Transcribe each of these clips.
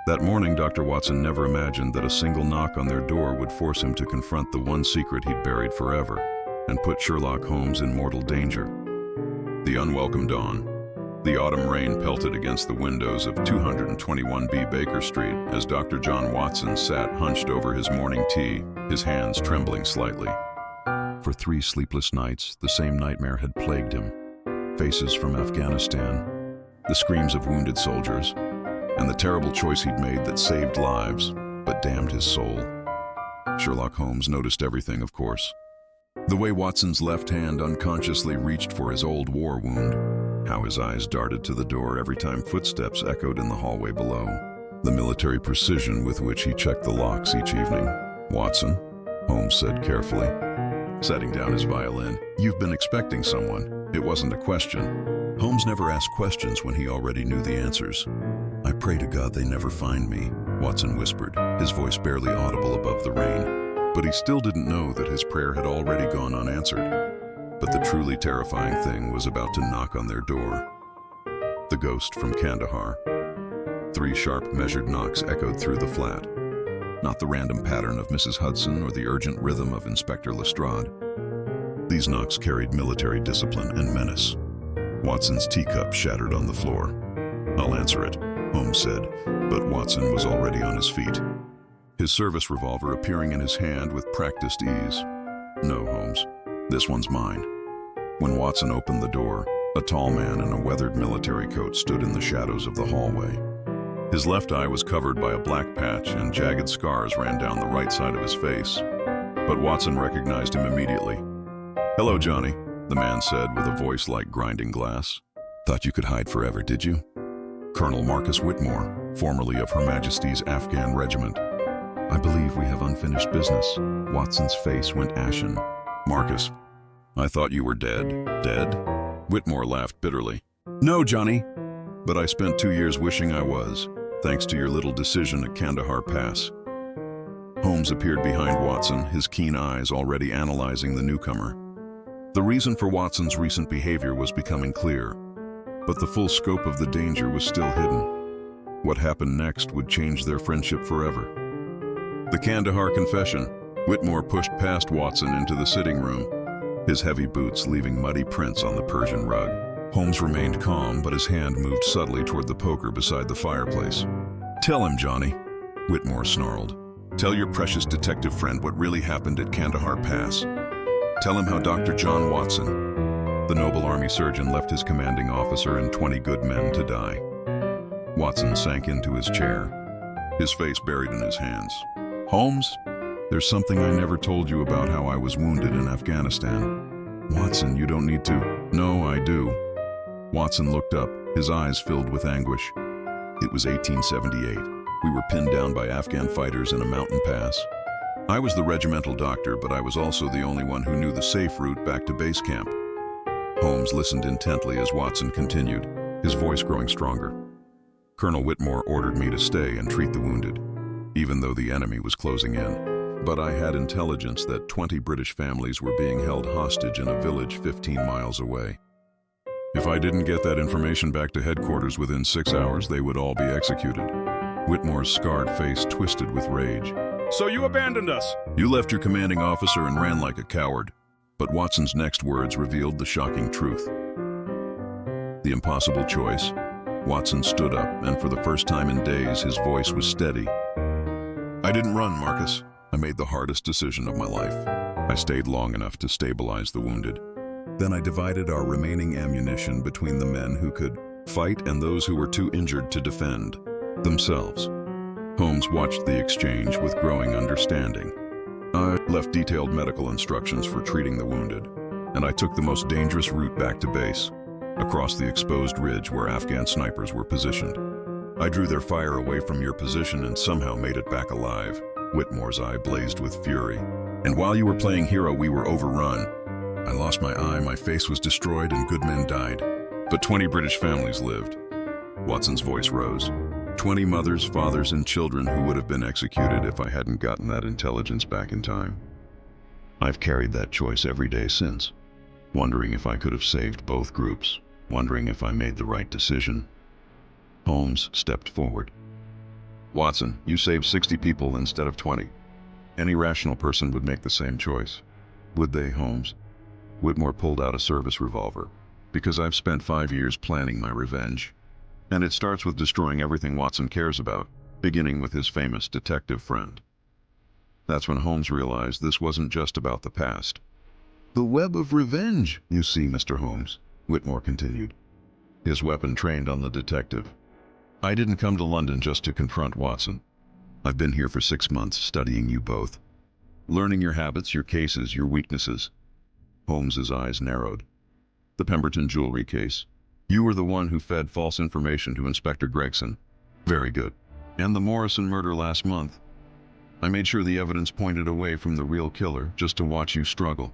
That morning, Dr. Watson never imagined that a single knock on their door would force him to confront the one secret he'd buried forever and put Sherlock Holmes in mortal danger. The unwelcome dawn. The autumn rain pelted against the windows of 221B Baker Street as Dr. John Watson sat hunched over his morning tea, his hands trembling slightly. For 3 sleepless nights, the same nightmare had plagued him. Faces from Afghanistan, the screams of wounded soldiers, and the terrible choice he'd made that saved lives, but damned his soul. Sherlock Holmes noticed everything, of course. The way Watson's left hand unconsciously reached for his old war wound, how his eyes darted to the door every time footsteps echoed in the hallway below, the military precision with which he checked the locks each evening. "Watson," Holmes said carefully, setting down his violin. "You've been expecting someone. It wasn't a question." Holmes never asked questions when he already knew the answers. "I pray to God they never find me," Watson whispered, his voice barely audible above the rain. But he still didn't know that his prayer had already gone unanswered. But the truly terrifying thing was about to knock on their door. The ghost from Kandahar. 3 sharp, measured knocks echoed through the flat. Not the random pattern of Mrs. Hudson or the urgent rhythm of Inspector Lestrade. These knocks carried military discipline and menace. Watson's teacup shattered on the floor. "I'll answer it," Holmes said, but Watson was already on his feet, his service revolver appearing in his hand with practiced ease. "No, Holmes, this one's mine." When Watson opened the door, a tall man in a weathered military coat stood in the shadows of the hallway. His left eye was covered by a black patch and jagged scars ran down the right side of his face. But Watson recognized him immediately. "Hello, Johnny," the man said with a voice like grinding glass. "Thought you could hide forever, did you?" "Colonel Marcus Whitmore, formerly of Her Majesty's Afghan Regiment." "I believe we have unfinished business." Watson's face went ashen. "Marcus, I thought you were dead." "Dead?" Whitmore laughed bitterly. "No, Johnny, but I spent 2 years wishing I was, thanks to your little decision at Kandahar Pass." Holmes appeared behind Watson, his keen eyes already analyzing the newcomer. The reason for Watson's recent behavior was becoming clear, but the full scope of the danger was still hidden. What happened next would change their friendship forever. The Kandahar confession. Whitmore pushed past Watson into the sitting room, his heavy boots leaving muddy prints on the Persian rug. Holmes remained calm, but his hand moved subtly toward the poker beside the fireplace. "Tell him, Johnny," Whitmore snarled. "Tell your precious detective friend what really happened at Kandahar Pass. Tell him how Dr. John Watson, the noble army surgeon, left his commanding officer and 20 good men to die." Watson sank into his chair, his face buried in his hands. "Holmes, there's something I never told you about how I was wounded in Afghanistan." "Watson, you don't need to." "No, I do." Watson looked up, his eyes filled with anguish. It was 1878. We were pinned down by Afghan fighters in a mountain pass. I was the regimental doctor, but I was also the only one who knew the safe route back to base camp. Holmes listened intently as Watson continued, his voice growing stronger. "Colonel Whitmore ordered me to stay and treat the wounded, even though the enemy was closing in. But I had intelligence that 20 British families were being held hostage in a village 15 miles away. If I didn't get that information back to headquarters within 6 hours, they would all be executed." Whitmore's scarred face twisted with rage. "So you abandoned us? You left your commanding officer and ran like a coward." But Watson's next words revealed the shocking truth. The impossible choice. Watson stood up, and for the first time in days, his voice was steady. "I didn't run, Marcus. I made the hardest decision of my life. I stayed long enough to stabilize the wounded. Then I divided our remaining ammunition between the men who could fight and those who were too injured to defend themselves." Holmes watched the exchange with growing understanding. "I left detailed medical instructions for treating the wounded, and I took the most dangerous route back to base, across the exposed ridge where Afghan snipers were positioned. I drew their fire away from your position and somehow made it back alive." Whitmore's eye blazed with fury. "And while you were playing hero, we were overrun. I lost my eye, my face was destroyed, and good men died. But 20 British families lived." Watson's voice rose. 20 mothers, fathers, and children who would have been executed if I hadn't gotten that intelligence back in time. I've carried that choice every day since, wondering if I could have saved both groups, wondering if I made the right decision." Holmes stepped forward. Watson, you saved 60 people instead of 20. Any rational person would make the same choice. Would they, Holmes? Whitmore pulled out a service revolver. Because I've spent 5 years planning my revenge. And it starts with destroying everything Watson cares about, beginning with his famous detective friend. That's when Holmes realized this wasn't just about the past. The web of revenge, you see, Mr. Holmes, Whitmore continued, his weapon trained on the detective. I didn't come to London just to confront Watson. I've been here for 6 months studying you both, learning your habits, your cases, your weaknesses. Holmes's eyes narrowed. The Pemberton jewelry case. You were the one who fed false information to Inspector Gregson. Very good. And the Morrison murder last month. I made sure the evidence pointed away from the real killer just to watch you struggle.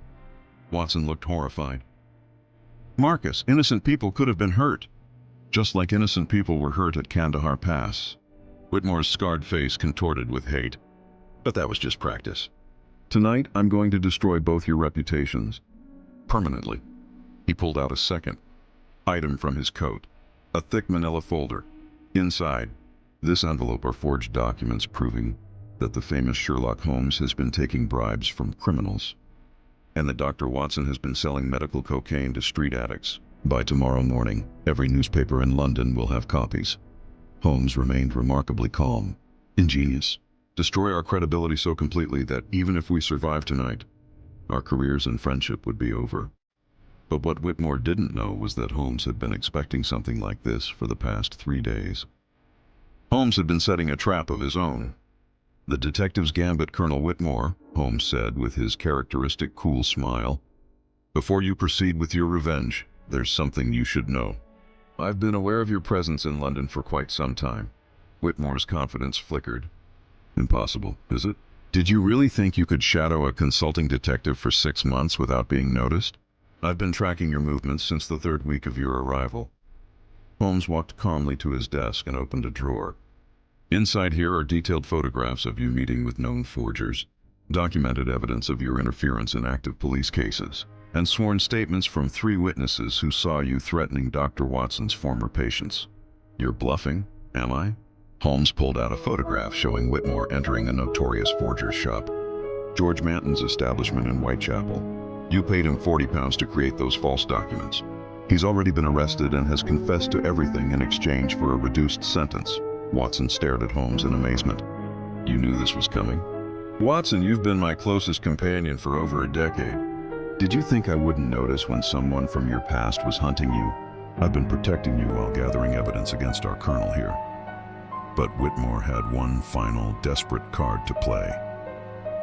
Watson looked horrified. Marcus, innocent people could have been hurt, just like innocent people were hurt at Kandahar Pass. Whitmore's scarred face contorted with hate. But that was just practice. Tonight, I'm going to destroy both your reputations. Permanently. He pulled out a second item from his coat. A thick manila folder. Inside, this envelope are forged documents proving that the famous Sherlock Holmes has been taking bribes from criminals, and that Dr. Watson has been selling medical cocaine to street addicts. By tomorrow morning, every newspaper in London will have copies. Holmes remained remarkably calm. Ingenious. Destroy our credibility so completely that even if we survive tonight, our careers and friendship would be over. But what Whitmore didn't know was that Holmes had been expecting something like this for the past 3 days. Holmes had been setting a trap of his own. The detective's gambit, Colonel Whitmore, Holmes said with his characteristic cool smile. Before you proceed with your revenge, there's something you should know. I've been aware of your presence in London for quite some time. Whitmore's confidence flickered. Impossible, is it? Did you really think you could shadow a consulting detective for 6 months without being noticed? I've been tracking your movements since the 3rd week of your arrival. Holmes walked calmly to his desk and opened a drawer. Inside here are detailed photographs of you meeting with known forgers, documented evidence of your interference in active police cases, and sworn statements from 3 witnesses who saw you threatening Dr. Watson's former patients. You're bluffing, am I? Holmes pulled out a photograph showing Whitmore entering a notorious forger's shop, George Manton's establishment in Whitechapel. You paid him £40 to create those false documents. He's already been arrested and has confessed to everything in exchange for a reduced sentence. Watson stared at Holmes in amazement. You knew this was coming? Watson, you've been my closest companion for over a decade. Did you think I wouldn't notice when someone from your past was hunting you? I've been protecting you while gathering evidence against our colonel here. But Whitmore had one final, desperate card to play.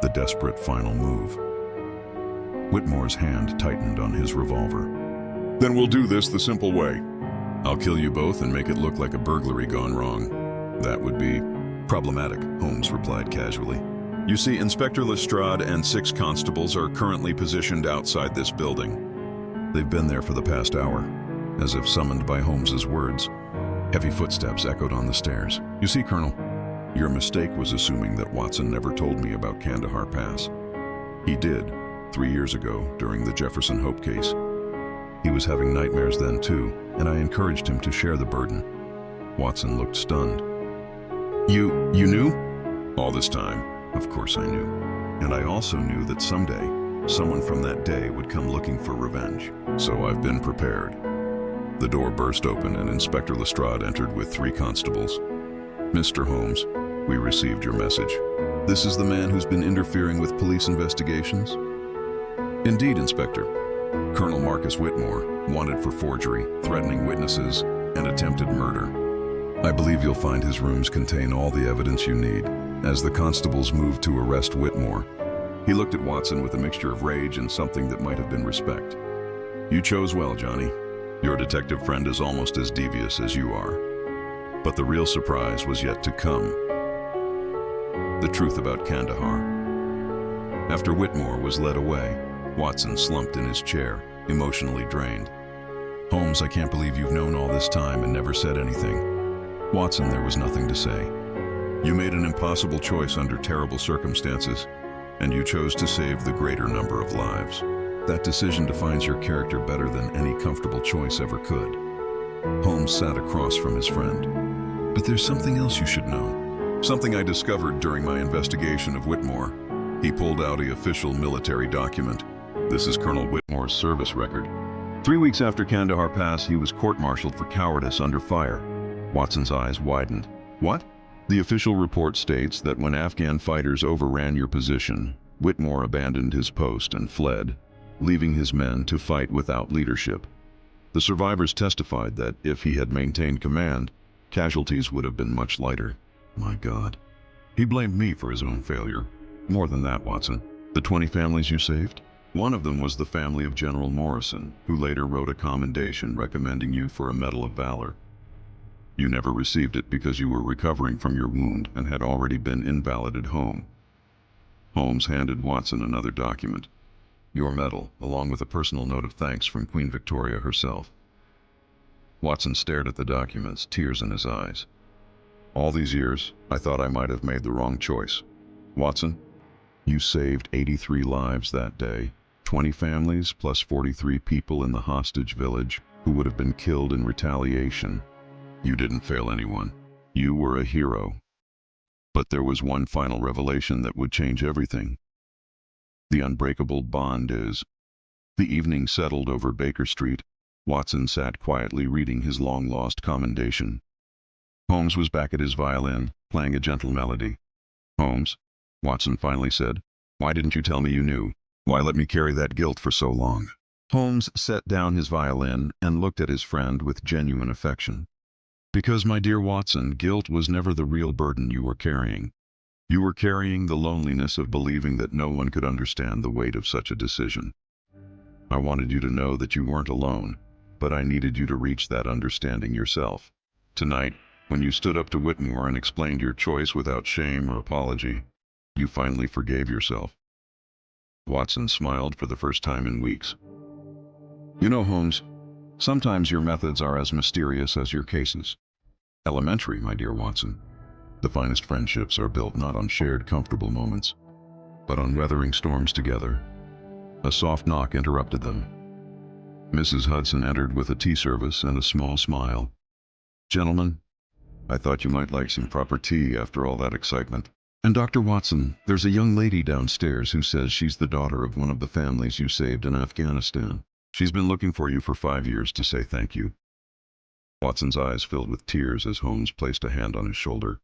The desperate final move. Whitmore's hand tightened on his revolver. Then we'll do this the simple way. I'll kill you both and make it look like a burglary gone wrong. That would be problematic, Holmes replied casually. You see, Inspector Lestrade and 6 constables are currently positioned outside this building. They've been there for the past hour, as if summoned by Holmes's words. Heavy footsteps echoed on the stairs. You see, Colonel, your mistake was assuming that Watson never told me about Kandahar Pass. He did, 3 years ago, during the Jefferson Hope case. He was having nightmares then too, and I encouraged him to share the burden. Watson looked stunned. You knew? All this time, of course I knew. And I also knew that someday, someone from that day would come looking for revenge. So I've been prepared. The door burst open and Inspector Lestrade entered with 3 constables. Mr. Holmes, we received your message. This is the man who's been interfering with police investigations? Indeed, Inspector. Colonel Marcus Whitmore, wanted for forgery, threatening witnesses, and attempted murder. I believe you'll find his rooms contain all the evidence you need. As the constables moved to arrest Whitmore, he looked at Watson with a mixture of rage and something that might have been respect. You chose well, Johnny. Your detective friend is almost as devious as you are. But the real surprise was yet to come. The truth about Kandahar. After Whitmore was led away, Watson slumped in his chair, emotionally drained. Holmes, I can't believe you've known all this time and never said anything. Watson, there was nothing to say. You made an impossible choice under terrible circumstances, and you chose to save the greater number of lives. That decision defines your character better than any comfortable choice ever could. Holmes sat across from his friend. But there's something else you should know. Something I discovered during my investigation of Whitmore. He pulled out an official military document. This is Colonel Whitmore's service record. 3 weeks after Kandahar Pass, he was court-martialed for cowardice under fire. Watson's eyes widened. What? The official report states that when Afghan fighters overran your position, Whitmore abandoned his post and fled, leaving his men to fight without leadership. The survivors testified that if he had maintained command, casualties would have been much lighter. My God. He blamed me for his own failure. More than that, Watson. The 20 families you saved? One of them was the family of General Morrison, who later wrote a commendation recommending you for a Medal of Valor. You never received it because you were recovering from your wound and had already been invalided home. Holmes handed Watson another document. Your medal, along with a personal note of thanks from Queen Victoria herself. Watson stared at the documents, tears in his eyes. All these years, I thought I might have made the wrong choice. Watson, you saved 83 lives that day, 20 families plus 43 people in the hostage village who would have been killed in retaliation. You didn't fail anyone. You were a hero. But there was one final revelation that would change everything. The unbreakable bond is. The evening settled over Baker Street. Watson sat quietly reading his long-lost commendation. Holmes was back at his violin, playing a gentle melody. Holmes, Watson finally said, why didn't you tell me you knew? Why let me carry that guilt for so long? Holmes set down his violin and looked at his friend with genuine affection. Because, my dear Watson, guilt was never the real burden you were carrying. You were carrying the loneliness of believing that no one could understand the weight of such a decision. I wanted you to know that you weren't alone, but I needed you to reach that understanding yourself. Tonight, when you stood up to Whitmore and explained your choice without shame or apology, you finally forgave yourself. Watson smiled for the first time in weeks. You know, Holmes, sometimes your methods are as mysterious as your cases. Elementary, my dear Watson. The finest friendships are built not on shared comfortable moments, but on weathering storms together. A soft knock interrupted them. Mrs. Hudson entered with a tea service and a small smile. Gentlemen, I thought you might like some proper tea after all that excitement. And Dr. Watson, there's a young lady downstairs who says she's the daughter of one of the families you saved in Afghanistan. She's been looking for you for 5 years to say thank you. Watson's eyes filled with tears as Holmes placed a hand on his shoulder.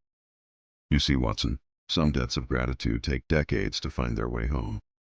You see, Watson, some debts of gratitude take decades to find their way home.